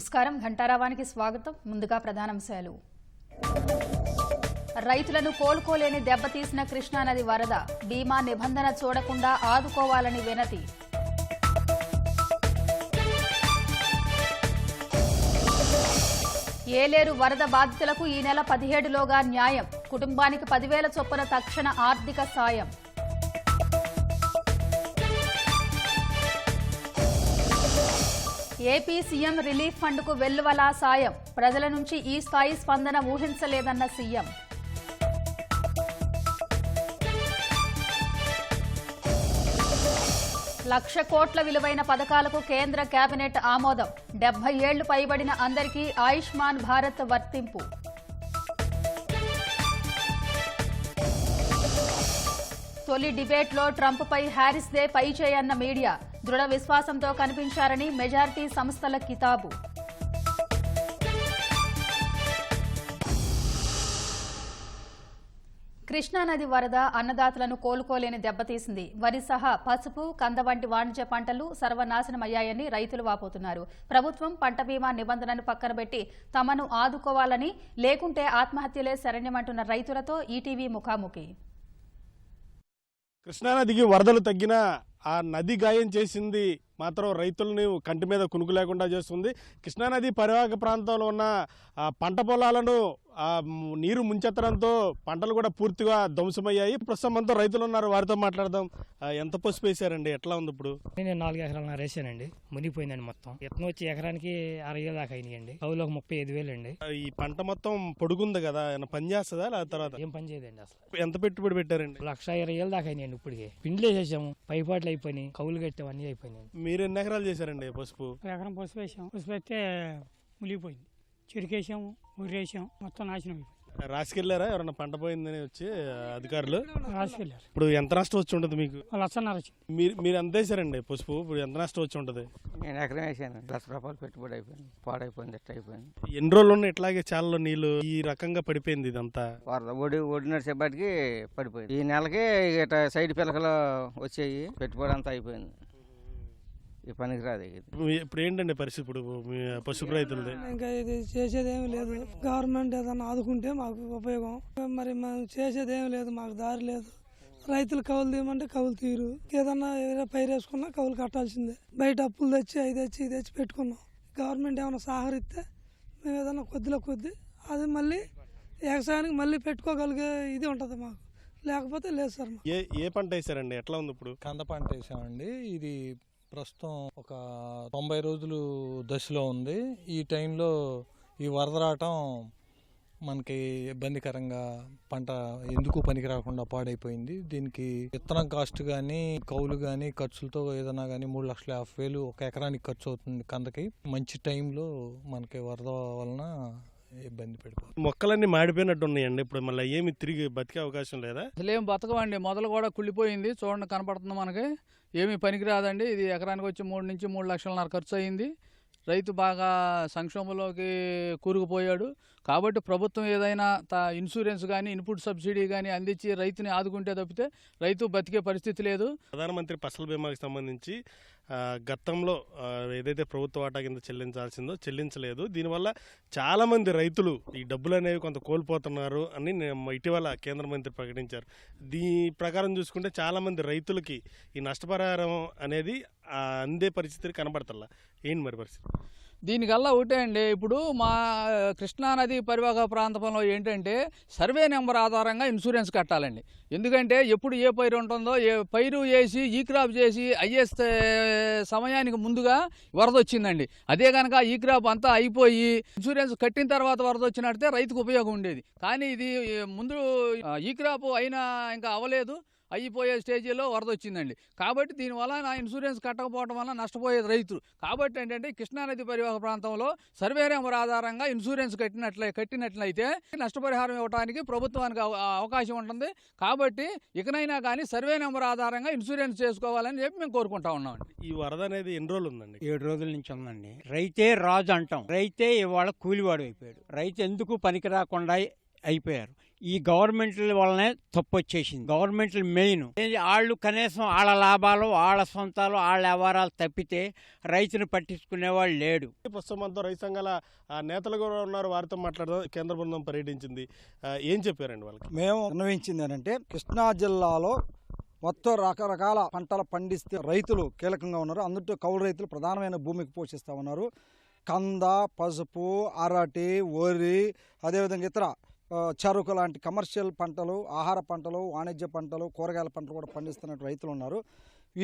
నమస్కారం. ఘంటారావానికి స్వాగతం. ముందుగా ప్రధానాంశాలు. రైతులను కోలుకోలేని దెబ్బతీసిన కృష్ణానది వరద. బీమా నిబంధన చూడకుండా ఆదుకోవాలని వినతి. ఏలేరు వరద బాధితులకు ఈ నెల 17లోగా న్యాయం. కుటుంబానికి 10,000 చొప్పున తక్షణ ఆర్థిక సాయం. ఏపీ సీఎం రిలీఫ్ ఫండ్కు వెల్లువలా సాయం. ప్రజల నుంచి ఈ స్థాయి స్పందన ఊహించలేదన్న సీఎం. లక్ష కోట్ల విలువైన పథకాలకు కేంద్ర కేబినెట్ ఆమోదం. 70 ఏళ్లు పైబడిన అందరికీ ఆయుష్మాన్ భారత్ వర్తింపు. తొలి డిబేట్లో ట్రంప్పై హ్యారిస్దే పైచేయన్న మీడియా. దృఢ విశ్వాసంతో కనిపించారని మెజారిటీ సంస్థల కితాబు. కృష్ణానది వరద అన్నదాతలను కోలుకోలేని దెబ్బతీసింది. వరి సహా పసుపు, కంద వంటి వాణిజ్య పంటలు సర్వనాశనమయ్యాయని రైతులు వాపోతున్నారు. ప్రభుత్వం పంట బీమా నిబంధనను పక్కనబెట్టి తమను ఆదుకోవాలని, లేకుంటే ఆత్మహత్యలే శరణ్యమంటున్న రైతులతో ఈటీవీ ముఖాముఖి. కృష్ణానదికి వరదలు తగ్గినా ఆ నది గాయం చేసింది మాత్రం రైతులని కంటి మీద కునుకు లేకుండా చేస్తుంది. కృష్ణానది పరివాహక ప్రాంతంలో ఉన్న పంట పొలాలను నీరు ముంచెత్తడంతో పంటలు కూడా పూర్తిగా ధ్వంసమయ్యాయి. ప్రస్తుతం మనతో రైతులు ఉన్నారు, వారితో మాట్లాడదాం. ఎంత పసుపు వేసారండి, ఎట్లా ఉంది ఇప్పుడు? నేను 4 ఎకరాలు వేసానండి. మునిగిపోయిందండి మొత్తం. ఎత్తున వచ్చి ఎకరానికి 60,000 దాకా అయినాయండి. కౌలుకు 35,000 అండి. ఈ పంట మొత్తం పొడుగుంది కదా, ఏమైనా పని చేస్తుందా లేదా తర్వాత? ఏం పని చేయదండి అసలు. ఎంత పెట్టుబడి పెట్టారండి? 1,20,000 దాకా అయినాయండి. ఇప్పటికే పిండిలు వేసేసాము, పైపాట్లు అయిపోయినాయి, కౌలు కట్టాము, అన్ని అయిపోయినాయి. మీరు ఎన్ని ఎకరాలు చేశారండి పసుపు? ఎకరం పసుపు వేసాం. పసుపు అయితే మునిగిపోయింది. చెరుకేసాము, ఊరేసాం, మొత్తం నాశనం అయిపోయింది. రాసుకెళ్లారా ఎవరన్నా పంట పోయిందని వచ్చి అధికారులు? రాసుకెళ్ళారు. ఇప్పుడు ఎంత నష్టం వచ్చి ఉంటుంది మీకు? 1,00,000 వచ్చింది. మీరు ఎంత వేసారండి పసుపు? ఇప్పుడు ఎంత నష్టం వచ్చి ఉంటుంది? నేను ఎకరం వేసాను. ₹1,00,000 పెట్టుబడి అయిపోయింది, పాడైపోయింది, ఎట్ట అయిపోయింది. ఎన్ని రోజులు ఉన్నాయి ఇట్లాగే చాలలో నీళ్లు ఈ రకంగా పడిపోయింది ఇదంతా? వరద ఒడి నడిచేపటికి పడిపోయింది. ఈ నెలకి ఇట సైడ్ పిలకలు వచ్చాయి, పెట్టుబడి అంతా అయిపోయింది. ఈ పనికి రాదు. ఇప్పుడు ఏంటండి పరిస్థితి ఇప్పుడు మీ పసుపు రైతులది? ఇంకా ఇది చేసేది ఏమి లేదు. గవర్నమెంట్ ఏదైనా ఆదుకుంటే మాకు ఉపయోగం. మరి మనం చేసేది ఏమి లేదు, మాకు దారి లేదు. రైతులు కౌలు తీయమంటే కౌలు తీరు. ఏదన్నా పైరు వేసుకున్నా కౌలు కట్టాల్సిందే. బయట అప్పులు తెచ్చి ఇది తెచ్చి పెట్టుకున్నాం. గవర్నమెంట్ ఏమైనా సహకరిస్తే మేము ఏదన్నా కొద్ది అది మళ్ళీ వ్యవసాయానికి మళ్ళీ పెట్టుకోగలిగే ఇది ఉంటుంది మాకు. లేకపోతే లేదు సార్. ఏ పంట వేసారండి, ఎట్లా ఉంది ఇప్పుడు? కంద పంట వేసామండి. ఇది ప్రస్తుతం ఒక 90 రోజులు దశలో ఉంది. ఈ టైంలో ఈ వరద రావటం మనకి ఇబ్బందికరంగా పంట ఎందుకు పనికి రాకుండా పాడైపోయింది. దీనికి విత్తనం కాస్ట్ కానీ కౌలు కానీ ఖర్చులతో ఏదైనా కానీ 3,50,000 ఒక ఎకరానికి ఖర్చు అవుతుంది కందకి. మంచి టైంలో మనకి వరద వలన ఇబ్బంది పడిపోతుంది. మొక్కలన్నీ మాడిపోయినట్టు ఉన్నాయండి. ఇప్పుడు మళ్ళీ ఏమి తిరిగి బతికే అవకాశం లేదా? అసలు ఏం బతకమండి. మొదలు కూడా కుళ్ళిపోయింది. చూడండి, కనపడుతుంది మనకి. ఏమీ పనికిరాదండి. ఇది ఎకరానికి వచ్చి 3 నుంచి 3,00,000 ఖర్చు అయింది. రైతు బాగా సంక్షోభంలోకి కూరుకుపోయాడు. కాబట్టి ప్రభుత్వం ఏదైనా ఇన్సూరెన్స్ కానీ ఇన్పుట్ సబ్సిడీ కానీ అందించి రైతుని ఆదుకుంటే తప్పితే రైతు బతికే పరిస్థితి లేదు. ప్రధానమంత్రి ఫసల్ బీమాకి సంబంధించి గతంలో ఏదైతే ప్రభుత్వ వాటా కింద చెల్లించాల్సిందో చెల్లించలేదు. దీనివల్ల చాలామంది రైతులు ఈ డబ్బులు అనేవి కొంత కోల్పోతున్నారు అని ఇటీవల కేంద్ర మంత్రి ప్రకటించారు. దీని ప్రకారం చూసుకుంటే చాలామంది రైతులకి ఈ నష్టపరిహారం అనేది అందే పరిస్థితి కనబడతల్లా. ఏంటి మరి పరిస్థితి? దీనికల్లా ఒకటే అండి. ఇప్పుడు మా కృష్ణానది పరివాహక ప్రాంతంలో ఏంటంటే సర్వే నెంబర్ ఆధారంగా ఇన్సూరెన్స్ కట్టాలండి. ఎందుకంటే ఎప్పుడు ఏ పైరు ఉంటుందో, ఏ పైరు వేసి ఈ క్రాప్ చేసి అయ్యే సమయానికి ముందుగా వరద వచ్చిందండి. అదే కనుక ఈ క్రాప్ అంతా అయిపోయి ఇన్సూరెన్స్ కట్టిన తర్వాత వరద వచ్చినట్టే రైతుకు ఉపయోగం ఉండేది. కానీ ఇది ముందు ఈ క్రాప్ అయినా ఇంకా అవ్వలేదు, అయిపోయే స్టేజీలో వరద వచ్చిందండి. కాబట్టి దీనివల్ల నా ఇన్సూరెన్స్ కట్టకపోవడం వల్ల నష్టపోయేది రైతు. కాబట్టి ఏంటంటే కృష్ణానది పరివాహక ప్రాంతంలో సర్వే నెంబర్ ఆధారంగా ఇన్సూరెన్స్ కట్టినట్లయితే నష్టపరిహారం ఇవ్వడానికి ప్రభుత్వానికి అవకాశం ఉంటుంది. కాబట్టి ఇకనైనా కానీ సర్వే నెంబర్ ఆధారంగా ఇన్సూరెన్స్ చేసుకోవాలని చెప్పి మేము కోరుకుంటా ఉన్నామండి. ఈ వరద అనేది ఎన్ని రోజులు ఉందండి? 7 రోజుల నుంచి ఉందండి. రైతే రాజు అంటాం. రైతే ఇవాళ కూలివాడు అయిపోయాడు. రైతు ఎందుకు పనికి రాకుండా అయిపోయారు. ఈ గవర్నమెంట్ల వల్లనే తప్పు వచ్చేసింది. గవర్నమెంట్లు మెయిన్ వాళ్ళు కనీసం వాళ్ళ లాభాలు వాళ్ళ సొంతాలు వాళ్ళ వ్యవహారాలు తప్పితే రైతును పట్టించుకునేవాళ్ళు లేడు. ప్రస్తుతం మనతో రైతు సంఘాల నేతలు కూడా ఉన్నారు, వారితో మాట్లాడదాం. కేంద్ర బృందం పర్యటించింది, ఏం చెప్పారండి వాళ్ళకి? మేము నిర్ణయించింది ఏంటంటే కృష్ణా జిల్లాలో మొత్తం రకరకాల పంటలు పండిస్తే రైతులు కీలకంగా ఉన్నారు. అందులో కౌలు రైతులు ప్రధానమైన భూమికి పోషిస్తూ ఉన్నారు. కంద, పసుపు, అరటి, వరి, అదేవిధంగా ఇతర చెరుకు లాంటి కమర్షియల్ పంటలు, ఆహార పంటలు, వాణిజ్య పంటలు, కూరగాయల పంటలు కూడా పండిస్తున్న రైతులు ఉన్నారు.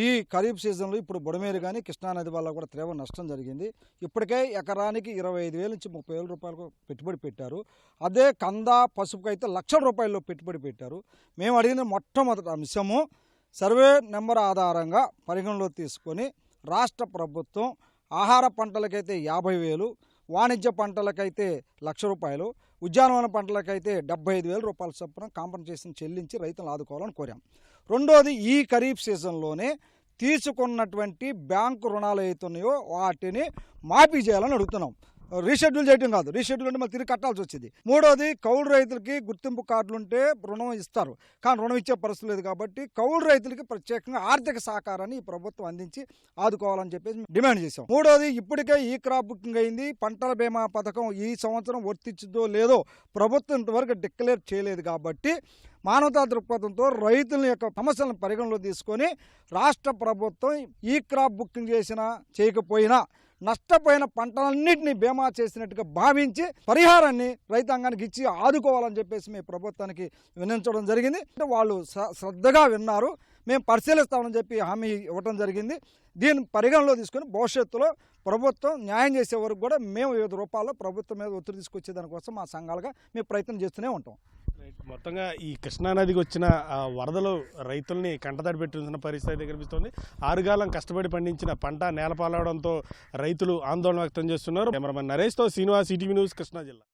ఈ ఖరీఫ్ సీజన్లో ఇప్పుడు బుడమేరు కానీ కృష్ణానది వల్ల కూడా తీవ్ర నష్టం జరిగింది. ఇప్పటికే ఎకరానికి 25,000 నుంచి 30,000 రూపాయలకు పెట్టుబడి పెట్టారు. అదే కంద, పసుపుకు అయితే ₹1,00,000 పెట్టుబడి పెట్టారు. మేము అడిగిన మొట్టమొదటి అంశము సర్వే నెంబర్ ఆధారంగా పరిగణలో తీసుకొని రాష్ట్ర ప్రభుత్వం ఆహార పంటలకైతే 50,000, వాణిజ్య పంటలకైతే ₹1,00,000, ఉద్యానవన పంటలకైతే ₹75,000 చొప్పున కాంపన్సేషన్ చెల్లించి రైతులను ఆదుకోవాలని కోరాం. రెండోది, ఈ ఖరీఫ్ సీజన్లోనే తీసుకున్నటువంటి బ్యాంకు రుణాలు అవుతున్నాయో వాటిని మాఫీ చేయాలని అడుగుతున్నాం. రీషెడ్యూల్ చేయడం కాదు, రీషెడ్యూల్ అంటే మళ్ళీ తిరిగి కట్టాల్సి వచ్చింది. మూడోది, కౌలు రైతులకి గుర్తింపు కార్డులు ఉంటే రుణం ఇస్తారు, కానీ రుణం ఇచ్చే పరిస్థితి లేదు. కాబట్టి కౌలు రైతులకి ప్రత్యేకంగా ఆర్థిక సహకారాన్ని ఈ ప్రభుత్వం అందించి ఆదుకోవాలని చెప్పేసి డిమాండ్ చేశాం. మూడోది, ఇప్పటికే ఈ క్రాప్ బుకింగ్ అయింది, పంటల బీమా పథకం ఈ సంవత్సరం వర్తించుదో లేదో ప్రభుత్వం ఇంతవరకు డిక్లేర్ చేయలేదు. కాబట్టి మానవతా దృక్పథంతో రైతుల యొక్క సమస్యలను పరిగణలో తీసుకొని రాష్ట్ర ప్రభుత్వం ఈ క్రాప్ బుకింగ్ చేసినా చేయకపోయినా నష్టపోయిన పంటలన్నింటినీ బీమా చేసినట్టుగా భావించి పరిహారాన్ని రైతాంగానికి ఇచ్చి ఆదుకోవాలని చెప్పేసి మేము ప్రభుత్వానికి విన్నవించడం జరిగింది. వాళ్ళు శ్రద్ధగా విన్నారు, మేము పరిశీలిస్తామని చెప్పి హామీ ఇవ్వడం జరిగింది. దీన్ని పరిగణలో తీసుకొని భవిష్యత్తులో ప్రభుత్వం న్యాయం చేసే వరకు కూడా మేము వివిధ రూపాల్లో ప్రభుత్వం మీద ఒత్తిడి తీసుకొచ్చే దానికోసం మా సంఘాలుగా మేము ప్రయత్నం చేస్తూనే ఉంటాం. మొత్తంగా ఈ కృష్ణానదికి వచ్చిన వరదలు రైతుల్ని కంటతడి పెట్టిన పరిస్థితి కనిపిస్తోంది. ఆరుగాలం కష్టపడి పండించిన పంట నేలపాలవడంతో రైతులు ఆందోళన వ్యక్తం చేస్తున్నారు. కెమెరామెన్ నరేష్తో శ్రీనివాస్, ఈటీవీ న్యూస్, కృష్ణా జిల్లా.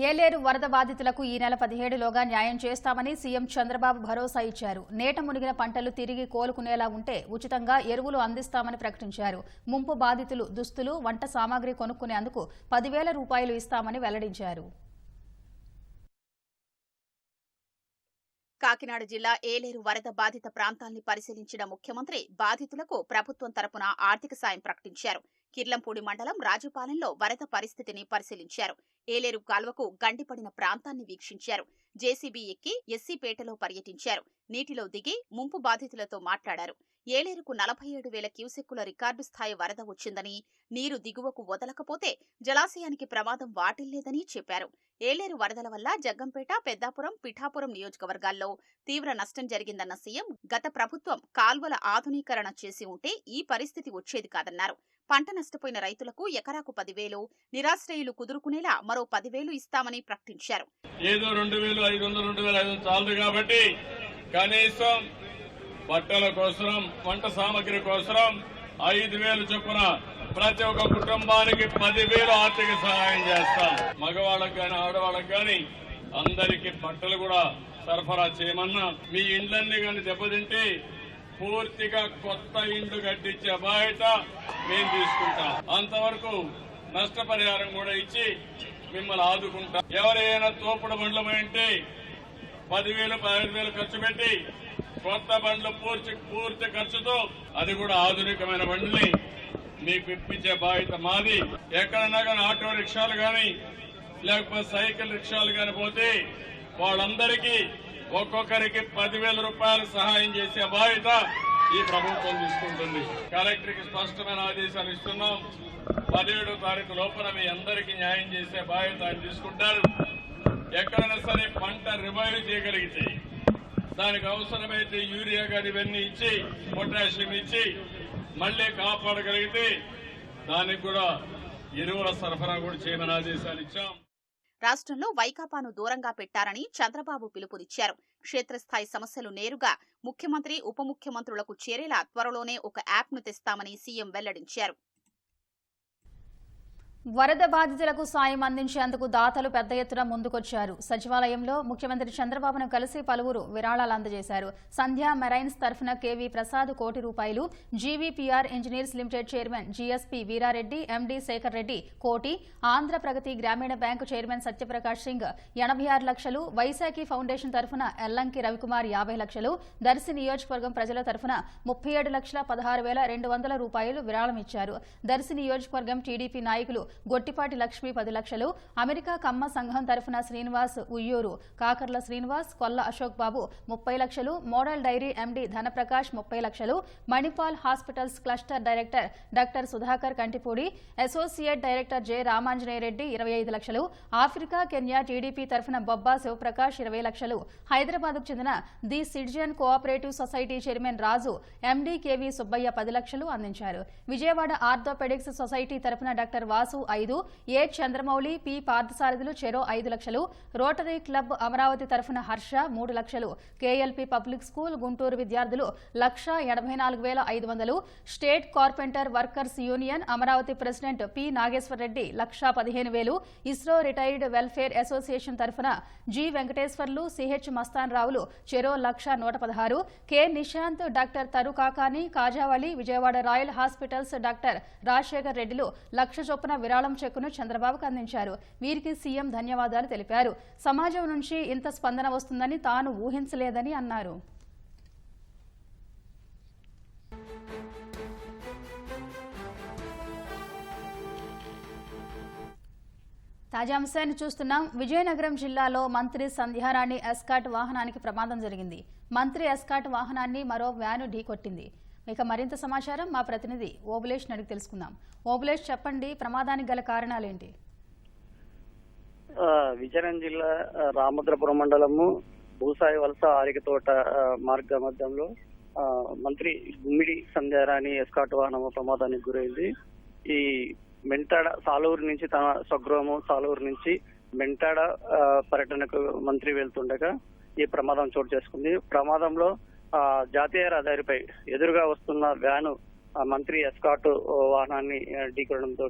ఏలేరు వరద బాధితులకు ఈ నెల 17లోగా న్యాయం చేస్తామని సీఎం చంద్రబాబు భరోసా ఇచ్చారు. నేట మునిగిన పంటలు తిరిగి కోలుకునేలా ఉంటే ఉచితంగా ఎరువులు అందిస్తామని ప్రకటించారు. ముంపు బాధితులు దుస్తులు, వంట సామాగ్రి కొనుక్కునేందుకు ₹10,000 ఇస్తామని వెల్లడించారు. కాకినాడ జిల్లా ఏలేరు వరద బాధిత ప్రాంతాల్ని పరిశీలించిన ముఖ్యమంత్రి బాధితులకు ప్రభుత్వం తరపున ఆర్థిక సాయం ప్రకటించారు. కిర్లంపూడి మండలం రాజుపాలెంలో వరద పరిస్థితిని పరిశీలించారు. ఏలేరు కాల్వకు గండిపడిన ప్రాంతాన్ని వీక్షించారు. జేసీబీ ఎక్కి ఎస్సీపేటలో పర్యటించారు. నీటిలో దిగి ముంపు బాధితులతో మాట్లాడారు. ఏలేరుకు 47,000 క్యూసెక్కుల రికార్డు స్థాయి వరద వచ్చిందని, నీరు దిగువకు వదలకపోతే జలాశయానికి ప్రమాదం వాటిల్లేదని చెప్పారు. ఏలేరు వరదల వల్ల జగ్గంపేట, పెద్దాపురం, పిఠాపురం నియోజకవర్గాల్లో తీవ్ర నష్టం జరిగిందన్న సీఎం గత ప్రభుత్వం కాల్వల ఆధునీకరణ చేసి ఉంటే ఈ పరిస్థితి వచ్చేది కాదన్నారు. పంట నష్టపోయిన రైతులకు ఎకరాకు 10,000, నిరాశ్రయులు కుదురుకునేలా మరో 10,000 ఇస్తామని ప్రకటించారు. ఏదో 2,500, 2,500 చాలదు కాబట్టి కనీసం బట్టల కోసం, వంట సామాగ్రి కోసం 5,000 చొప్పున ప్రతి ఒక్క కుటుంబానికి 10,000 ఆర్థిక సహాయం చేస్తాం. మగవాళ్ళకు కానీ ఆడవాళ్ళకు కానీ అందరికీ బట్టలు కూడా సరఫరా చేయమన్నా. మీ ఇండ్లన్నీ కానీ దెబ్బతింటే పూర్తిగా కొత్త ఇండ్లు కట్టించే బాధ్యత మేము తీసుకుంటాం. అంతవరకు నష్టపరిహారం కూడా ఇచ్చి మిమ్మల్ని ఆదుకుంటాం. ఎవరైనా తోపుడు బండ్లు ఉంటే 10,000, 15,000 ఖర్చు పెట్టి కొత్త బండ్లు పూర్తి ఖర్చుతో, అది కూడా ఆధునికమైన బండ్లని మీకు ఇప్పించే బాధ్యత మాది. ఎక్కడన్నా కానీ ఆటో రిక్షాలు కానీ లేకపోతే సైకిల్ రిక్షాలు కానీ పోతే వాళ్ళందరికీ ఒక్కొక్కరికి 10,000 రూపాయలు సహాయం చేసే బాధ్యత ఈ ప్రభుత్వం తీసుకుంటుంది. కలెక్టర్కి స్పష్టమైన ఆదేశాలు ఇస్తున్నాం. 17వ తారీఖు లోపల మీ అందరికీ న్యాయం చేసే బాధ్యత ఆయన తీసుకుంటారు. ఎక్కడైనా సరే పంట రివైవ్ చేయగలిగితే, దానికి అవసరమైతే యూరియా కానీ ఇవన్నీ ఇచ్చి, పొటాషియం ఇచ్చి మళ్లీ కాపాడగలిగితే దానికి కూడా ఎరువుల సరఫరా కూడా చేయమని ఆదేశాలు ఇచ్చాం. రాష్ట్రంలో వైకాపాను దూరంగా పెట్టారని చంద్రబాబు పిలుపునిచ్చారు. క్షేత్రస్థాయి సమస్యలు నేరుగా ముఖ్యమంత్రి, ఉప ముఖ్యమంత్రులకు చేరేలా త్వరలోనే ఒక యాప్ను తెస్తామని సీఎం వెల్లడించారు. వరద బాధితులకు సాయం అందించేందుకు దాతలు పెద్ద ఎత్తున ముందుకొచ్చారు. సచివాలయంలో ముఖ్యమంత్రి చంద్రబాబును కలిసి పలువురు విరాళాలు అందజేశారు. సంధ్యా మెరైన్స్ తరఫున కేవీ ప్రసాద్ ₹1 కోటి, GVPR engineers limited chairman GSP Veerareddy, MD Sekhar Reddy ₹1 కోటి, ఆంధ్ర ప్రగతి గ్రామీణ బ్యాంకు చైర్మన్ సత్యప్రకాష్ సింగ్ 86 లక్షలు, వైశాఖి ఫౌండేషన్ తరఫున ఎల్లంకి రవికుమార్ 50 లక్షలు, దర్శి నియోజకవర్గం ప్రజల తరఫున 37,16,200 విరాళం ఇచ్చారు. దర్శి నియోజకవర్గం టీడీపీ నాయకులు గొట్టిపాటి లక్ష్మి 10 లక్షలు, అమెరికా కమ్మ సంఘం తరఫున శ్రీనివాస్ ఉయ్యూరు, కాకర్ల శ్రీనివాస్, కొల్ల అశోక్ బాబు 30 లక్షలు, మోడల్ డైరీ ఎండీ ధనప్రకాష్ 30 లక్షలు, Manipal hospitals cluster director doctor Sudhakar Kantipudi, associate director J Ramanjaneyareddy 25 లక్షలు, ఆఫ్రికా కెన్యా టీడీపీ తరఫున బొబ్బా శివప్రకాష్ 20 లక్షలు, హైదరాబాద్కు చెందిన the citizen cooperative society chairman Raju MD KV Subbaiah 10 లక్షలు అందించారు. విజయవాడ ఆర్థోపెడిక్స్ సొసైటీ తరఫున డాక్టర్ వాసు 5, ఏ చంద్రమౌళి, పి పార్థసారథులు చెరో 5 లక్షలు, రోటరీ క్లబ్ అమరావతి తరఫున హర్ష 3 లక్షలు, కేఎల్పీ పబ్లిక్ స్కూల్ గుంటూరు విద్యార్థులు 1,84,500, state carpenter workers union Amaravati president P Nageswarareddy 1,15,000, ISRO retired welfare association తరఫున జి వెంకటేశ్వర్లు, సిహెచ్ మస్తాన్ రావులు చెరో 1,116, K Nishanth, doctor Taru Kakani, Kajavali, Vijayawada royal hospitals doctor Rajasekhar రెడ్డిలు 1,00,000 చొప్పున విరాళం చెక్కును చంద్రబాబుకు అందించారు. వీరికి సీఎం ధన్యవాదాలు తెలిపారు. సమాజం నుంచి ఇంత స్పందన వస్తుందని తాను ఊహించలేదని అన్నారు. తాజా అంశాన్ని చూస్తున్నాం. విజయనగరం జిల్లాలో మంత్రి సంధ్యారాణి ఎస్కాట్ వాహనానికి ప్రమాదం జరిగింది. మంత్రి ఎస్కాట్ వాహనాన్ని మరో వ్యాను ఢీకొట్టింది. ఇక మరింత సమాచారం మా ప్రతినిధి ఓబులేష్ అడిగి తెలుసుకుందాం. ఓబులేష్, చెప్పండి, ప్రమాదానికి గల కారణాలేంటి? విజయనగరం జిల్లా రామద్రపురం మండలము భూసాయి వలస ఆరికతోట మార్గ మధ్యంలో మంత్రి గుమ్మిడి సంధ్యారాణి ఎస్కాట్ వాహనం ప్రమాదానికి గురైంది. ఈ మెంటాడ సాలూరు నుంచి తన స్వగృహము సాలూరు నుంచి మెంటాడ పర్యటనకు మంత్రి వెళ్తుండగా ఈ ప్రమాదం చోటు చేసుకుంది. ప్రమాదంలో జాతీయ రహదారిపై ఎదురుగా వస్తున్న వ్యాను మంత్రి ఎస్కాట్ వాహనాన్ని ఢీకొనడంతో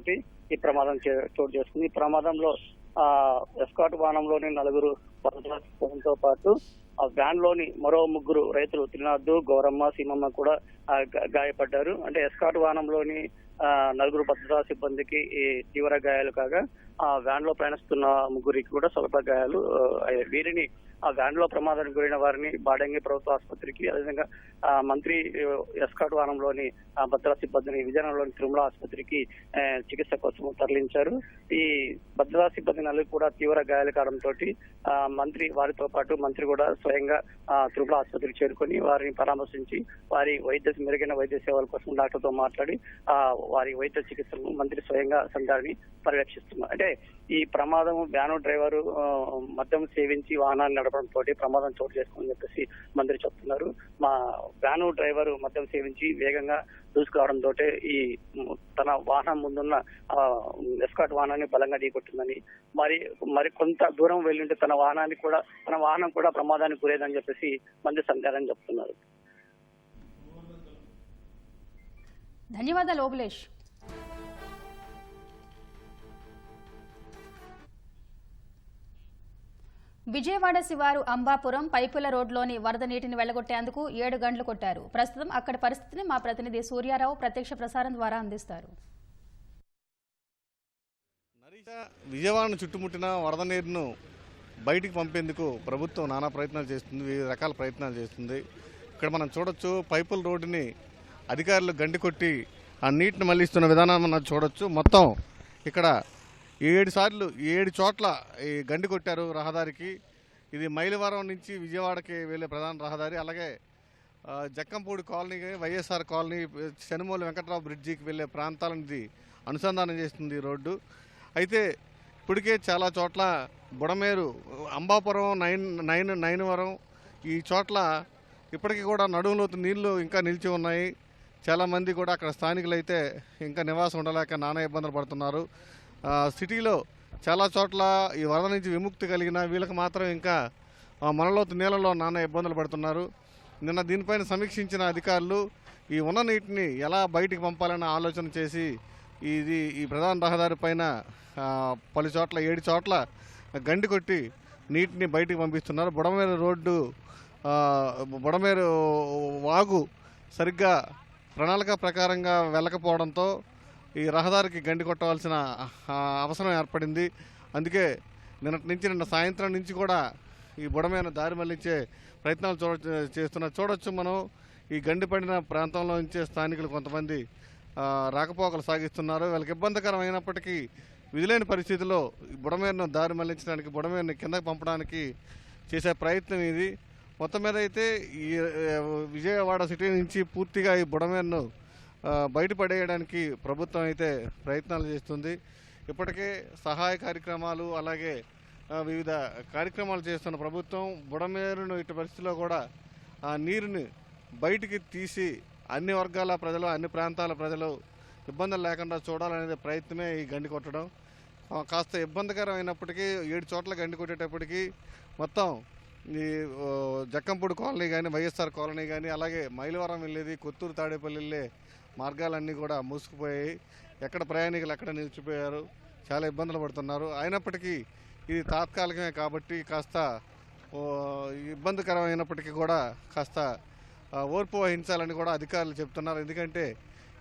ఈ ప్రమాదం చోటు చేసుకుంది. ఈ ప్రమాదంలో ఎస్కాట్ వాహనంలోని 4 భద్రతో పాటు ఆ వ్యాన్ లోని మరో 3 రైతులు త్రినాథ్, గౌరమ్మ, సీమమ్మ కూడా గాయపడ్డారు. అంటే ఎస్కాట్ వాహనంలోని 4 భద్రతా సిబ్బందికి తీవ్ర గాయాలు కాగా ఆ వ్యాన్ లో ప్రయాణిస్తున్న 3రికి కూడా స్వల్ప గాయాలు అయ్యాయి. వీరిని ఆ వ్యాన్ లో ప్రమాదానికి గురైన వారిని బాడంగి ప్రభుత్వ ఆసుపత్రికి, అదేవిధంగా మంత్రి ఎస్కాట్ వాహనంలోని భద్రతా సిబ్బందిని విజయనగరంలోని తిరుమల ఆసుపత్రికి చికిత్స కోసం తరలించారు. ఈ భద్రతా సిబ్బంది 4 కూడా తీవ్ర గాయాలు కావడంతో మంత్రి వారితో పాటు మంత్రి కూడా స్వయంగా తిరుమల ఆసుపత్రికి చేరుకొని వారిని పరామర్శించి వారి మెరుగైన వైద్య సేవల కోసం డాక్టర్ తో మాట్లాడి వారి వైద్య చికిత్సలను మంత్రి స్వయంగా సంధ్యారాణి పర్యవేక్షిస్తున్నారు. అంటే ఈ ప్రమాదం వ్యాను డ్రైవరు మద్యం సేవించి వాహనాన్ని నడపడంతో ప్రమాదం చోటు చేసుకుందని చెప్పేసి మంత్రి చెప్తున్నారు. మా వ్యాను డ్రైవరు మద్యం సేవించి వేగంగా దూసుకురావడంతో ఈ తన వాహనం ముందున్న ఎస్కాట్ వాహనాన్ని బలంగా ఢీకొట్టిందని, మరి కొంత దూరం వెళ్ళింటే తన వాహనం కూడా ప్రమాదానికి గురేదని చెప్పేసి మంత్రి సంధ్యారాణి చెప్తున్నారు. ధన్యవాదాలు ఓబులేష్. విజయవాడ శివారు అంబాపురం పైపుల రోడ్లోని వరద నీటిని వెళ్లగొట్టేందుకు 7 గంటలు కొట్టారు. ప్రస్తుతం అక్కడి పరిస్థితిని మా ప్రతినిధి సూర్యారావు ప్రత్యక్ష ప్రసారం ద్వారా అందిస్తారు. విజయవాడను చుట్టుముట్టిన వరద నీరును బయటికి పంపేందుకు ప్రభుత్వం నానా ప్రయత్నాలు చేస్తుంది, వివిధ రకాల ప్రయత్నాలు చేస్తుంది. ఇక్కడ మనం చూడొచ్చు, పైపుల రోడ్డుని అధికారులు గండి కొట్టి ఆ నీటిని మళ్లిస్తున్న విధానం మనం చూడొచ్చు. మొత్తం ఇక్కడ 7 చోట్ల ఈ గండి కొట్టారు రహదారికి. ఇది మైలవరం నుంచి విజయవాడకి వెళ్ళే ప్రధాన రహదారి. అలాగే జక్కంపూడి కాలనీ, వైఎస్ఆర్ కాలనీ, శనుమూల వెంకట్రావు బ్రిడ్జికి వెళ్ళే ప్రాంతాలను ఇది అనుసంధానం చేస్తుంది ఈ రోడ్డు. అయితే ఇప్పటికే చాలా చోట్ల బుడమేరు, అంబాపురం, నైనవరం ఈ చోట్ల ఇప్పటికీ కూడా నడుములోతు నీళ్లు ఇంకా నిలిచి ఉన్నాయి. చాలామంది కూడా అక్కడ స్థానికులు అయితే ఇంకా నివాసం ఉండలేక నానా ఇబ్బందులు పడుతున్నారు. సిటీలో చాలా చోట్ల ఈ వరద నుంచి విముక్తి కలిగిన వీళ్ళకి మాత్రం ఇంకా మనలోతు నీళ్ళలో నానా ఇబ్బందులు పడుతున్నారు. నిన్న దీనిపైన సమీక్షించిన అధికారులు ఈ ఉన్న నీటిని ఎలా బయటికి పంపాలన్న ఆలోచన చేసి ఈ ప్రధాన రహదారి పైన పలు చోట్ల 7 చోట్ల గండి కొట్టి నీటిని బయటికి పంపిస్తున్నారు. బుడమేరు రోడ్డు బుడమేరు వాగు సరిగ్గా ప్రణాళిక ప్రకారంగా వెళ్ళకపోవడంతో ఈ రహదారికి గండి కొట్టవలసిన అవసరం ఏర్పడింది. అందుకే నిన్న సాయంత్రం నుంచి కూడా ఈ బుడమేరు దారి మళ్లించే ప్రయత్నాలు చూడొచ్చు మనం. ఈ గండి పడిన ప్రాంతంలో నుంచే స్థానికులు కొంతమంది రాకపోకలు సాగిస్తున్నారు. వీళ్ళకి ఇబ్బందికరం అయినప్పటికీ విధులేని పరిస్థితుల్లో బుడమేరును దారి మళ్లించడానికి, బుడమేరుని కిందకి పంపడానికి చేసే ప్రయత్నం ఇది. మొత్తం మీద అయితే ఈ విజయవాడ సిటీ నుంచి పూర్తిగా ఈ బుడమేరును బయటపడేయడానికి ప్రభుత్వం అయితే ప్రయత్నాలు చేస్తుంది. ఇప్పటికే సహాయ కార్యక్రమాలు అలాగే వివిధ కార్యక్రమాలు చేస్తున్న ప్రభుత్వం బుడమేరును ఇటు పరిస్థితిలో కూడా ఆ నీరుని బయటికి తీసి అన్ని వర్గాల ప్రజలు, అన్ని ప్రాంతాల ప్రజలు ఇబ్బందులు లేకుండా చూడాలనే ప్రయత్నమే ఈ గండి కొట్టడం. కాస్త ఇబ్బందికరం అయినప్పటికీ 7 చోట్ల గండి కొట్టేటప్పటికీ మొత్తం ఈ జక్కంపూడి కాలనీ కానీ, వైఎస్ఆర్ కాలనీ కానీ, అలాగే మైలవరం వెళ్ళేది, కొత్తూరు తాడేపల్లి వెళ్ళే మార్గాలన్నీ కూడా మూసుకుపోయాయి. ఎక్కడ ప్రయాణికులు ఎక్కడ నిలిచిపోయారు, చాలా ఇబ్బందులు పడుతున్నారు. అయినప్పటికీ ఇది తాత్కాలికమే కాబట్టి కాస్త ఇబ్బందికరమైనప్పటికీ కూడా కాస్త ఓర్పు వహించాలని కూడా అధికారులు చెప్తున్నారు. ఎందుకంటే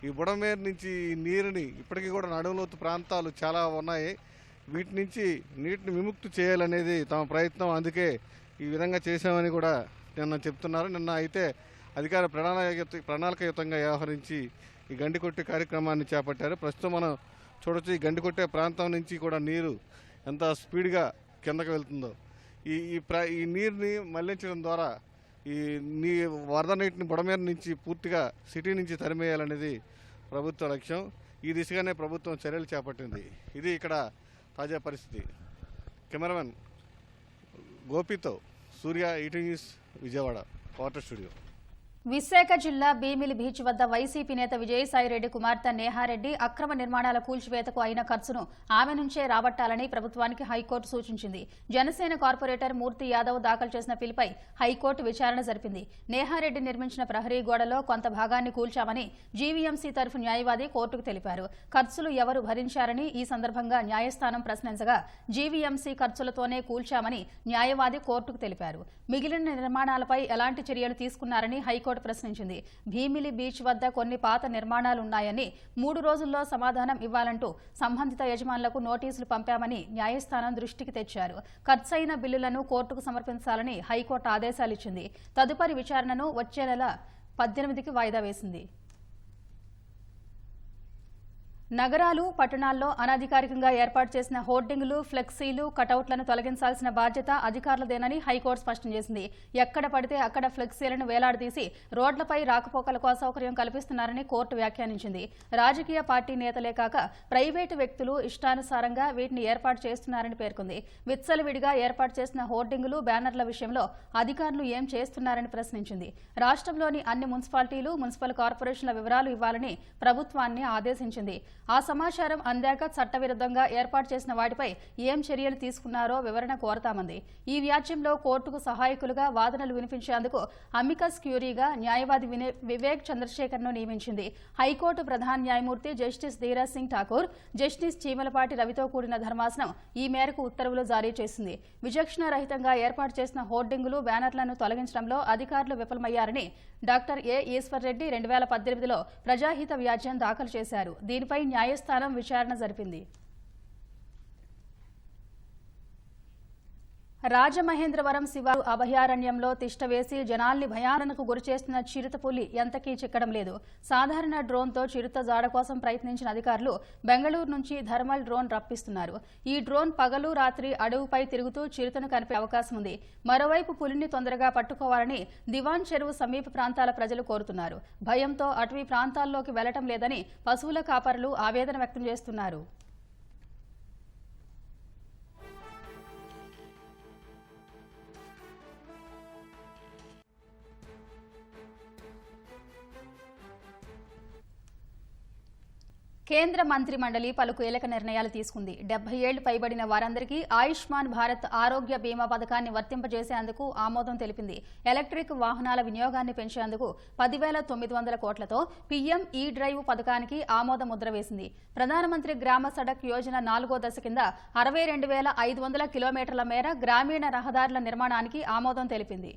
ఈ బుడమేరు నుంచి నీరుని ఇప్పటికీ కూడా నడుములోతు ప్రాంతాలు చాలా ఉన్నాయి. వీటి నుంచి నీటిని విముక్తి చేయాలనేది తమ ప్రయత్నం. అందుకే ఈ విధంగా చేశామని కూడా నిన్న చెప్తున్నారు. నిన్న అయితే అధికార ప్రణాళికయుతంగా వ్యవహరించి ఈ గండి కొట్టే కార్యక్రమాన్ని చేపట్టారు. ప్రస్తుతం మనం చూడొచ్చు ఈ గండి కొట్టే ప్రాంతం నుంచి కూడా నీరు ఎంత స్పీడ్గా కిందకు వెళ్తుందో. ఈ నీరుని మళ్లించడం ద్వారా ఈ వరద నీటిని బుడమేరు నుంచి పూర్తిగా సిటీ నుంచి తరిమేయాలనేది ప్రభుత్వ లక్ష్యం. ఈ దిశగానే ప్రభుత్వం చర్యలు చేపట్టింది. ఇది ఇక్కడ తాజా పరిస్థితి. కెమెరామెన్ గోపితో Surya, ET news, Vijayawada water studio. Visakha జిల్లా భీమిలి బీచ్ వద్ద వైసీపీ నేత విజయసాయిరెడ్డి కుమార్తె నేహారెడ్డి అక్రమ నిర్మాణాల కూల్చివేతకు అయిన ఖర్చును ఆమె నుంచే రాబట్టాలని ప్రభుత్వానికి హైకోర్టు సూచించింది. జనసేన కార్పొరేటర్ మూర్తి యాదవ్ దాఖలు చేసిన పిల్పై హైకోర్టు విచారణ జరిపింది. నేహారెడ్డి నిర్మించిన ప్రహరీ గోడలో కొంత భాగాన్ని కూల్చామని జీవీఎంసీ తరఫు న్యాయవాది కోర్టుకు తెలిపారు. ఖర్చులు ఎవరు భరించారని ఈ సందర్భంగా న్యాయస్థానం ప్రశ్నించగా జీవీఎంసీ ఖర్చులతోనే కూల్చామని న్యాయవాది కోర్టుకు తెలిపారు. మిగిలిన నిర్మాణాలపై ఎలాంటి చర్యలు తీసుకున్నారని హైకోర్టు ప్రశ్నించింది. భీమిలి బీచ్ వద్ద కొన్ని పాత నిర్మాణాలున్నాయని 3 రోజుల్లో సమాధానం ఇవ్వాలంటూ సంబంధిత యజమానులకు నోటీసులు పంపామని న్యాయస్థానం దృష్టికి తెచ్చారు. ఖర్చయిన బిల్లులను కోర్టుకు సమర్పించాలని హైకోర్టు ఆదేశాలిచ్చింది. తదుపరి విచారణను వచ్చే నెల 18కి వాయిదా వేసింది. నగరాలు, పట్టణాల్లో అనధికారికంగా ఏర్పాటు చేసిన హోర్డింగులు, ఫ్లెక్సీలు, కటౌట్లను తొలగించాల్సిన బాధ్యత అధికారులదేనని హైకోర్టు స్పష్టం చేసింది. ఎక్కడ పడితే అక్కడ ఫ్లెక్సీలను వేలాడదీసి రోడ్లపై రాకపోకలకు అసౌకర్యం కల్పిస్తున్నారని కోర్టు వ్యాఖ్యానించింది. రాజకీయ పార్టీ నేతలే కాక ప్రైవేటు వ్యక్తులు ఇష్టానుసారంగా వీటిని ఏర్పాటు చేస్తున్నారని పేర్కొంది. విచ్చలవిడిగా ఏర్పాటు చేసిన హోర్డింగులు, బ్యానర్ల విషయంలో అధికారులు ఏం చేస్తున్నారని ప్రశ్నించింది. రాష్ట్రంలోని అన్ని మున్సిపాలిటీలు, మున్సిపల్ కార్పొరేషన్ల వివరాలు ఇవ్వాలని ప్రభుత్వాన్ని ఆదేశించింది. ఆ సమాచారం అందాక చట్టవిరుద్ధంగా ఏర్పాటు చేసిన వాటిపై ఏం చర్యలు తీసుకున్నారో వివరణ కోరతామంది. ఈ వ్యాజ్యంలో కోర్టుకు సహాయకులుగా వాదనలు వినిపించేందుకు అమికస్ క్యూరీగా న్యాయవాది వివేక్ చంద్రశేఖర్ను నియమించింది. హైకోర్టు ప్రధాన న్యాయమూర్తి జస్టిస్ ధీరజ్ సింగ్ ఠాకూర్, జస్టిస్ చీమలపాటి రవితో కూడిన ధర్మాసనం ఈ మేరకు ఉత్తర్వులు జారీ చేసింది. విచక్షణ రహితంగా ఏర్పాటు చేసిన హోర్డింగులు, బ్యానర్లను తొలగించడంలో అధికారులు విఫలమయ్యారని డాక్టర్ ఏ ఈశ్వర్ రెడ్డి 2018లో ప్రజాహిత వ్యాజ్యం దాఖలు చేశారు. దీనిపై న్యాయస్థానం విచారణ జరిపింది. రాజమహేంద్రవరం శివారు అభయారణ్యంలో తిష్టవేసి జనాల్ని భయానకు గురిచేస్తున్న చిరుతపులి ఎంతకీ చిక్కడం లేదు. సాధారణ డ్రోన్తో చిరుత జాడ కోసం ప్రయత్నించిన అధికారులు బెంగళూరు నుంచి థర్మల్ డ్రోన్ రప్పిస్తున్నారు. ఈ డ్రోన్ పగలు, రాత్రి అడవుపై తిరుగుతూ చిరుతను కనిపే అవకాశం ఉంది. మరోవైపు పులిని తొందరగా పట్టుకోవాలని దివాన్ చెరువు సమీప ప్రాంతాల ప్రజలు కోరుతున్నారు. భయంతో అటవీ ప్రాంతాల్లోకి వెళ్లటం లేదని పశువుల కాపరులు ఆవేదన వ్యక్తం చేస్తున్నారు. కేంద్ర మంత్రి మండలి పలు కీలక నిర్ణయాలు తీసుకుంది. 70 ఏళ్లు పైబడిన వారందరికీ ఆయుష్మాన్ భారత్ ఆరోగ్య బీమా పథకాన్ని వర్తింపజేసేందుకు ఆమోదం తెలిపింది. ఎలక్ట్రిక్ వాహనాల వినియోగాన్ని పెంచేందుకు 10,900 కోట్లతో పీఎం ఈ డ్రైవ్ పథకానికి ఆమోద ముద్ర వేసింది. ప్రధానమంత్రి గ్రామ సడక్ యోజన 4వ దశ కింద 62,500 కిలోమీటర్ల మేర గ్రామీణ రహదారుల నిర్మాణానికి ఆమోదం తెలిపింది.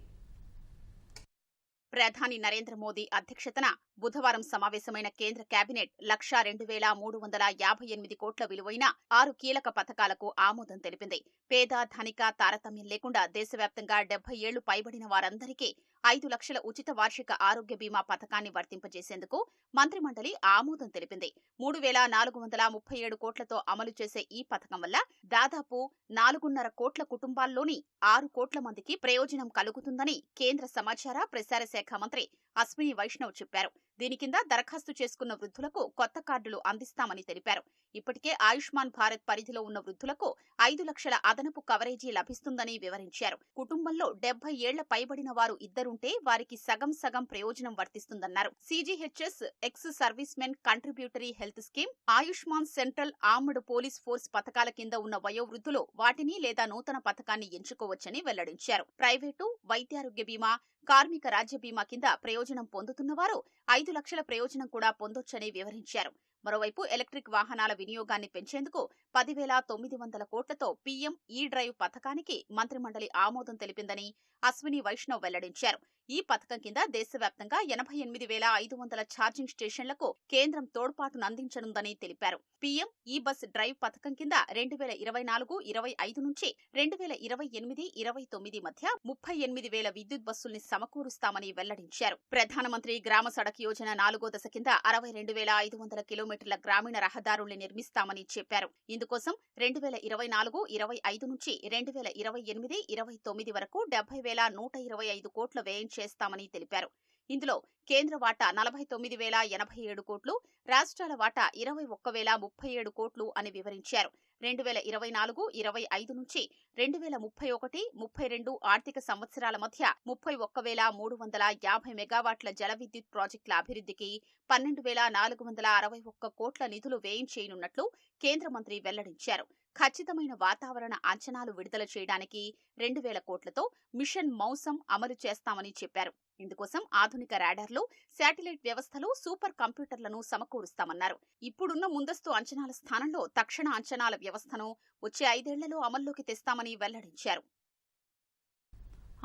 ప్రధాని నరేంద్ర మోదీ అధ్యక్షతన బుధవారం సమావేశమైన కేంద్ర కేబినెట్ 1,02,358 కోట్ల విలువైన 6 కీలక పథకాలకు ఆమోదం తెలిపింది. పేద ధనిక తారతమ్యం లేకుండా దేశవ్యాప్తంగా 70 ఏళ్లు పైబడిన వారందరికీ 5 లక్షల ఉచిత వార్షిక ఆరోగ్య బీమా పథకాన్ని వర్తింపజేసేందుకు మంత్రిమండలి ఆమోదం తెలిపింది. 3,437 కోట్లతో అమలు చేసే ఈ పథకం వల్ల దాదాపు 4.5 కోట్ల కుటుంబాల్లోని 6 కోట్ల మందికి ప్రయోజనం కలుగుతుందని కేంద్ర సమాచార ప్రసార శాఖ మంత్రి అశ్విని వైష్ణవ్ చెప్పారు. దీని కింద దరఖాస్తు చేసుకున్న వృద్ధులకు కొత్త కార్డులు అందిస్తామని తెలిపారు. ఇప్పటికే ఆయుష్మాన్ భారత్ పరిధిలో ఉన్న వృద్ధులకు 5 లక్షల అదనపు కవరేజీ లభిస్తుందని వివరించారు. కుటుంబంలో 70 ఏళ్ల పైబడిన వారు ఇద్దరుంటే వారికి సగం సగం ప్రయోజనం వర్తిస్తుందన్నారు. CGHS ex service men contributory health scheme, Ayushman central armed police force పథకాల కింద ఉన్న వయోవృద్ధులు వాటిని లేదా నూతన పథకాన్ని ఎంచుకోవచ్చని వెల్లడించారు. ప్రైవేటు వైద్యారోగ్య బీమా, కార్మిక రాజ్య బీమా కింద ప్రయోజనం పొందుతున్న వారు 5 లక్షల ప్రయోజనం కూడా పొందొచ్చని వివరించారు. మరోవైపు ఎలక్ట్రిక్ వాహనాల వినియోగాన్ని పెంచేందుకు 10,900 కోట్లతో పీఎం ఈ డ్రైవ్ పథకానికి మంత్రిమండలి ఆమోదం తెలిపిందని అశ్విని వైష్ణవ్ వెల్లడించారు. ఈ పథకం కింద దేశవ్యాప్తంగా 88,500 ఛార్జింగ్ స్టేషన్లకు కేంద్రం తోడ్పాటునందించనుందని తెలిపారు. పీఎం ఈ బస్ డ్రైవ్ పథకం కింద 2024-25 నుంచి 2028-29 మధ్య 38,000 విద్యుత్ బస్సుల్ని సమకూరుస్తామని వెల్లడించారు. ప్రధానమంత్రి గ్రామ సడక్ యోజన 4వ దశ కింద 62,500 కిలోమీటర్ల గ్రామీణ రహదారుల్ని నిర్మిస్తామని చెప్పారు. ఇందుకోసం 2024-25 నుంచి 2028-29 వరకు 70,125 కోట్ల వ్యయం చేస్తామని తెలిపారు. ఇందులో కేంద్ర వాటా 49,087 కోట్లు, రాష్ట్రాల వాటా 21,037 కోట్లు అని వివరించారు. 2024-25 నుంచి 2031-32 ఆర్థిక సంవత్సరాల మధ్య 31,350 మెగావాట్ల జల విద్యుత్ ప్రాజెక్టుల అభివృద్ధికి 12,461 కోట్ల నిధులు వ్యయం చేయనున్నట్లు కేంద్ర మంత్రి వెల్లడించారు. ఖచ్చితమైన వాతావరణ అంచనాలు విడుదల చేయడానికి 2,000 కోట్లతో మిషన్ మౌసం అమలు చేస్తామని చెప్పారు. ఇందుకోసం ఆధునిక రాడార్లు, శాటిలైట్ వ్యవస్థలు, సూపర్ కంప్యూటర్లను సమకూరుస్తామన్నారు. ఇప్పుడున్న ముందస్తు అంచనాల స్థానంలో తక్షణ అంచనాల వ్యవస్థను వచ్చే 5 ఏళ్లలో అమల్లోకి తెస్తామని వెల్లడించారు.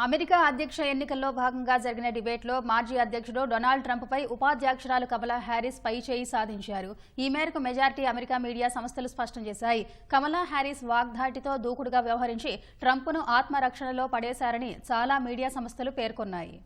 అమెరికా అధ్యక్ష ఎన్నికల్లో భాగంగా జరిగిన డిబేట్లో మాజీ అధ్యక్షుడు డొనాల్డ్ ట్రంప్పై ఉపాధ్యక్షురాలు కమలా హ్యారిస్ పై చేయి సాధించారు. ఈ మేరకు మెజారిటీ అమెరికా మీడియా సంస్థలు స్పష్టం చేశాయి. కమలా హ్యారిస్ వాగ్దాటితో దూకుడుగా వ్యవహరించి ట్రంప్ను ఆత్మరక్షణలో పడేశారని చాలా మీడియా సంస్థలు పేర్కొన్నాయి.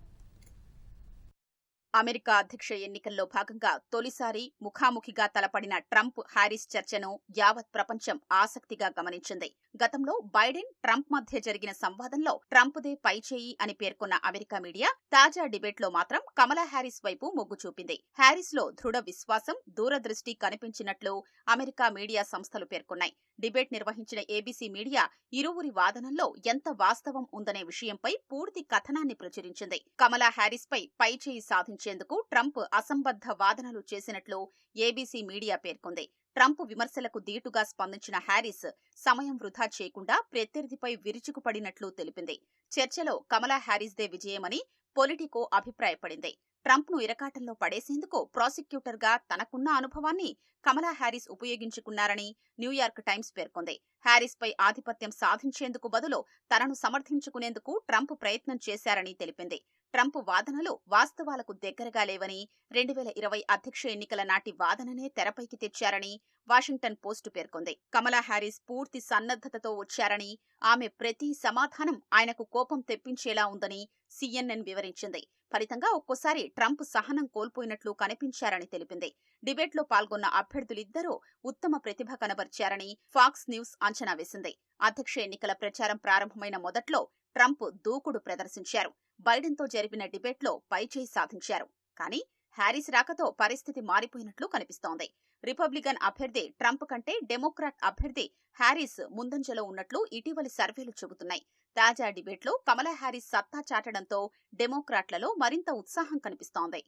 అమెరికా అధ్యక్ష ఎన్నికల్లో భాగంగా తొలిసారి ముఖాముఖిగా తలపడిన ట్రంప్ హ్యారిస్ చర్చను యావత్ ప్రపంచం ఆసక్తిగా గమనించింది. గతంలో బైడెన్ ట్రంప్ మధ్య జరిగిన సంవాదంలో ట్రంప్దే పైచేయి అని పేర్కొన్న అమెరికా మీడియా తాజా డిబేట్లో మాత్రం కమలా హ్యారిస్ వైపు మొగ్గు చూపింది. హ్యారిస్ లో దృఢ విశ్వాసం, దూరదృష్టి కనిపించినట్లు అమెరికా మీడియా సంస్థలు పేర్కొన్నాయి. డిబేట్ నిర్వహించిన ఏబీసీ మీడియా ఇరువురి వాదనల్లో ఎంత వాస్తవం ఉందనే విషయంపై పూర్తి కథనాన్ని ప్రచురించింది. కమలా హ్యారిస్ పై పైచేయి సాధించేందుకు ట్రంప్ అసంబద్ధ వాదనలు చేసినట్లు ఏబీసీ మీడియా పేర్కొంది. ట్రంప్ విమర్శలకు దీటుగా స్పందించిన హ్యారిస్ సమయం వృధా చేయకుండా ప్రత్యర్థిపై విరుచుకుపడినట్లు తెలిపింది. చర్చలో కమలా హ్యారిస్దే విజయమని పొలిటికో అభిప్రాయపడింది. ట్రంప్ను ఇరకాటంలో పడేసేందుకు ప్రాసిక్యూటర్గా తనకున్న అనుభవాన్ని కమలా హ్యారిస్ ఉపయోగించుకున్నారని న్యూయార్క్ టైమ్స్ పేర్కొంది. హ్యారిస్ పై ఆధిపత్యం సాధించేందుకు బదులు తనను సమర్థించుకునేందుకు ట్రంప్ ప్రయత్నం చేశారని తెలిపింది. ట్రంప్ వాదనలు వాస్తవాలకు దగ్గరగా లేవని, 2020 అధ్యక్ష ఎన్నికల నాటి వాదననే తెరపైకి తెచ్చారని వాషింగ్టన్ పోస్ట్ పేర్కొంది. కమలా హ్యారిస్ పూర్తి సన్నద్ధతతో వచ్చారని, ఆమె ప్రతి సమాధానం ఆయనకు కోపం తెప్పించేలా ఉందని CNN వివరించింది. ఫలితంగా ఒక్కోసారి ట్రంప్ సహనం కోల్పోయినట్లు కనిపించారని తెలిపింది. డిబేట్లో పాల్గొన్న అభ్యర్థులిద్దరూ ఉత్తమ ప్రతిభ కనబర్చారని ఫాక్స్ న్యూస్ అంచనా వేసింది. అధ్యక్ష ఎన్నికల ప్రచారం ప్రారంభమైన మొదట్లో ట్రంప్ దూకుడు ప్రదర్శించారు. బైడెన్తో జరిపిన డిబేట్లో పైచేయి సాధించారు. కానీ హ్యారిస్ రాకతో పరిస్థితి మారిపోయినట్లు కనిపిస్తోంది. రిపబ్లికన్ అభ్యర్థి ట్రంప్ కంటే డెమోక్రాట్ అభ్యర్థి హ్యారిస్ ముందంజలో ఉన్నట్లు ఇటీవలి సర్వేలు చెబుతున్నాయి. తాజా డిబేట్లో కమలా హ్యారిస్ సత్తా చాటడంతో డెమోక్రాట్లలో మరింత ఉత్సాహం కనిపిస్తోంది.